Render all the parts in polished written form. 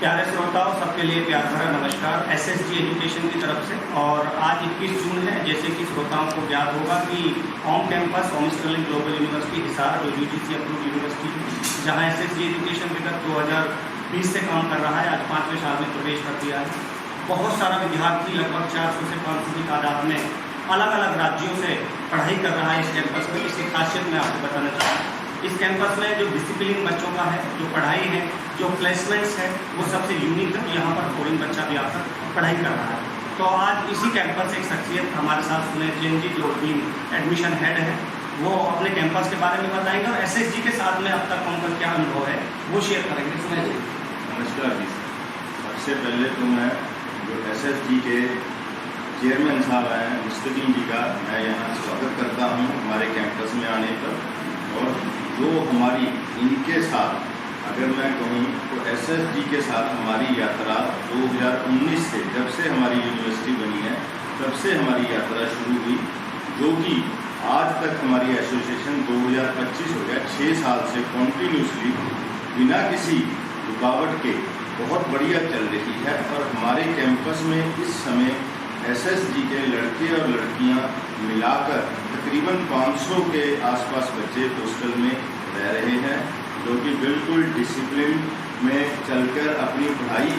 प्यारे श्रोताओं, सबके लिए प्यार भरा नमस्कार एसएसजी एजुकेशन की तरफ से। और आज 21 जून है। जैसे कि श्रोताओं को ज्ञात होगा कि home campus home schooling global university Hisar जो यूजीसी अप्रूव यूनिवर्सिटी जहां एसएसजी एजुकेशन विगत 2020 से काम कर रहा है, आज 5वें साल में प्रवेश कर दिया है। बहुत सारा विद्यार्थी लगभग 400 से 500 की तादाद में अलग अलग राज्यों से पढ़ाई कर रहा है इस कैंपस में। इसकी खासियत मैं आपको बताना चाहता हूँ। इस कैंपस में जो डिसिप्लिन बच्चों का है, जो पढ़ाई है, जो प्लेसमेंट्स है, वो सबसे यूनिक है। यहाँ पर फॉरेन बच्चा भी आकर पढ़ाई कर रहा है। तो आज इसी कैंपस से एक शख्सियत हमारे साथ सुने जैन जी, जो टीम एडमिशन हेड है, वो अपने कैंपस के बारे में बताएंगे और एसएसजी के साथ में अब तक उनका क्या अनुभव है वो शेयर करेंगे। सुने जी। नमस्कार जी। सबसे पहले तो मैं जो एसएसजी के चेयरमैन साहब हैं मुस्तकीम जी का मैं यहाँ स्वागत करता हूँ हमारे कैंपस में आने पर। और जो हमारी इनके साथ अगर मैं कहूँ तो एसएसजी के साथ हमारी यात्रा 2019 से, जब से हमारी यूनिवर्सिटी बनी है तब से हमारी यात्रा शुरू हुई, जो कि आज तक हमारी एसोसिएशन 2025 हो गया। 6 साल से कॉन्टीन्यूसली बिना किसी रुकावट के बहुत बढ़िया चल रही है। और हमारे कैंपस में इस समय एसएसजी के लड़के और लड़कियां मिलाकर तकरीबन 500 के आसपास बच्चे हॉस्टल में रह रहे हैं, जो कि बिल्कुल डिसिप्लिन में चलकर अपनी पढ़ाई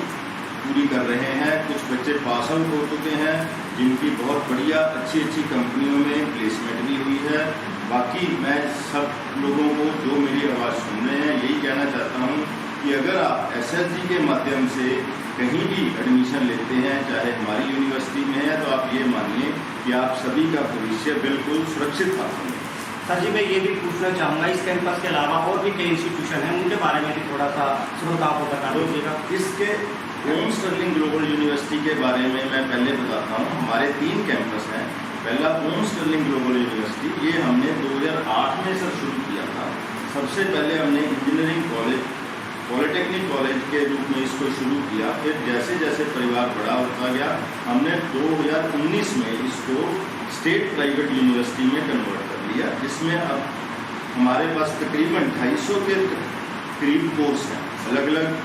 पूरी कर रहे हैं। कुछ बच्चे पास आउट हो चुके हैं, जिनकी बहुत बढ़िया अच्छी अच्छी कंपनियों में प्लेसमेंट भी हुई है। बाकी मैं सब लोगों को जो मेरी आवाज़ सुन रहे हैं यही कहना चाहता हूँ कि अगर आप एसएसजी के माध्यम से कहीं भी एडमिशन लेते हैं, चाहे हमारी यूनिवर्सिटी में है, तो आप ये मानिए कि आप सभी का भविष्य बिल्कुल सुरक्षित हासिल है। सर जी, मैं ये भी पूछना चाहूँगा, इस कैंपस के अलावा और भी कई इंस्टीट्यूशन हैं, उनके बारे में भी थोड़ा सा श्रोताओं को बता दीजिएगा। इसके होम स्कूलिंग ग्लोबल यूनिवर्सिटी के बारे में मैं पहले बताता हूँ। हमारे 3 कैंपस हैं। पहला होम स्कूलिंग ग्लोबल यूनिवर्सिटी, ये हमने 2008 में सर शुरू किया था। सबसे पहले हमने इंजीनियरिंग कॉलेज, पॉलिटेक्निक कॉलेज के रूप में इसको शुरू किया। फिर जैसे जैसे परिवार बड़ा होता गया, हमने 2019 में इसको स्टेट प्राइवेट यूनिवर्सिटी में कन्वर्ट कर लिया, जिसमें अब हमारे पास तकरीबन 250 के करीब कोर्स हैं। अलग अलग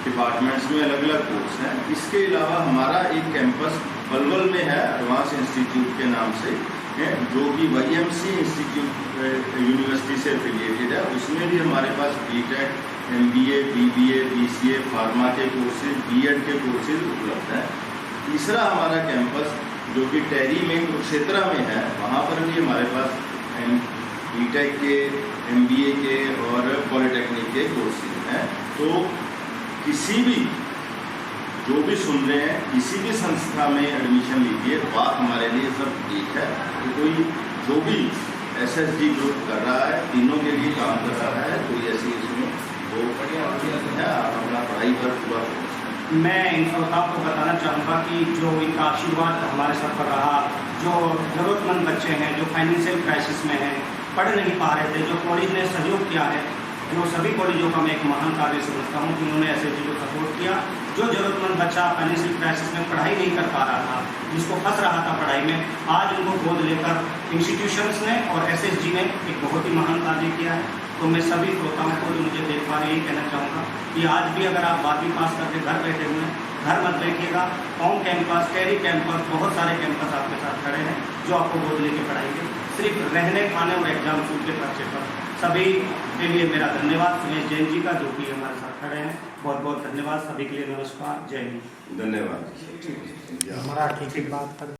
डिपार्टमेंट्स में अलग अलग कोर्स हैं। इसके अलावा हमारा एक कैंपस पलवल में है, एडवांस इंस्टीट्यूट के नाम से है, जो कि YMC इंस्टीट्यूट यूनिवर्सिटी से एफिलिएटेड है। उसमें भी हमारे पास BTech, MBA, BBA, BCA, pharma के कोर्सेज, BEd के कोर्सेज उपलब्ध हैं। तीसरा हमारा कैंपस जो कि टेरी में कुरुक्षेत्र में है, वहाँ पर भी हमारे पास BTech के, MBA के और पॉलिटेक्निक के कोर्सेज हैं। तो किसी भी जो भी सुन रहे हैं, किसी भी संस्था में एडमिशन लीजिए, बात हमारे लिए सब एक है। तो कोई जो भी एसएसजी ग्रुप कर रहा है, तीनों के लिए काम कर रहा है, कोई ऐसी इसमें वो बढ़िया है, आप अपना पढ़ाई पर पूरा। मैं इन श्रोताओं को बताना चाहूँगा कि जो इनका आशीर्वाद हमारे साथ पर रहा, जो ज़रूरतमंद बच्चे हैं, जो फाइनेंशियल क्राइसिस में हैं, पढ़ नहीं पा रहे थे, जो कॉलेज ने सहयोग किया है, जो सभी कॉलेजों का मैं एक महान कार्य समझता हूँ कि उन्होंने एसएसजी को सपोर्ट किया। जो ज़रूरतमंद बच्चा फाइनेंशियल क्राइसिस में पढ़ाई नहीं कर पा रहा था, जिसको फंस रहा था पढ़ाई में, आज उनको गोद लेकर इंस्टीट्यूशंस ने और एसएसजी ने एक बहुत ही महान कार्य किया है। तो मैं सभी श्रोताओं को जो मुझे देख पा रहे यही कहना चाहूँगा कि आज भी अगर आप 12वीं पास करके घर बैठे हुए हैं, घर मत बैठिएगा। होम कैंपस, टेरी कैंपस, बहुत सारे कैंपस आपके साथ खड़े हैं जो आपको गोद लेके पढ़ाएंगे, सिर्फ रहने, खाने और एग्जाम फीस के खर्चे पर। सभी के लिए मेरा धन्यवाद। सुरेश जैन जी का, जो कि हमारे साथ खड़े हैं, बहुत बहुत धन्यवाद। सभी के लिए नमस्कार, जय हिंद। धन्यवाद। मराठी की बात कर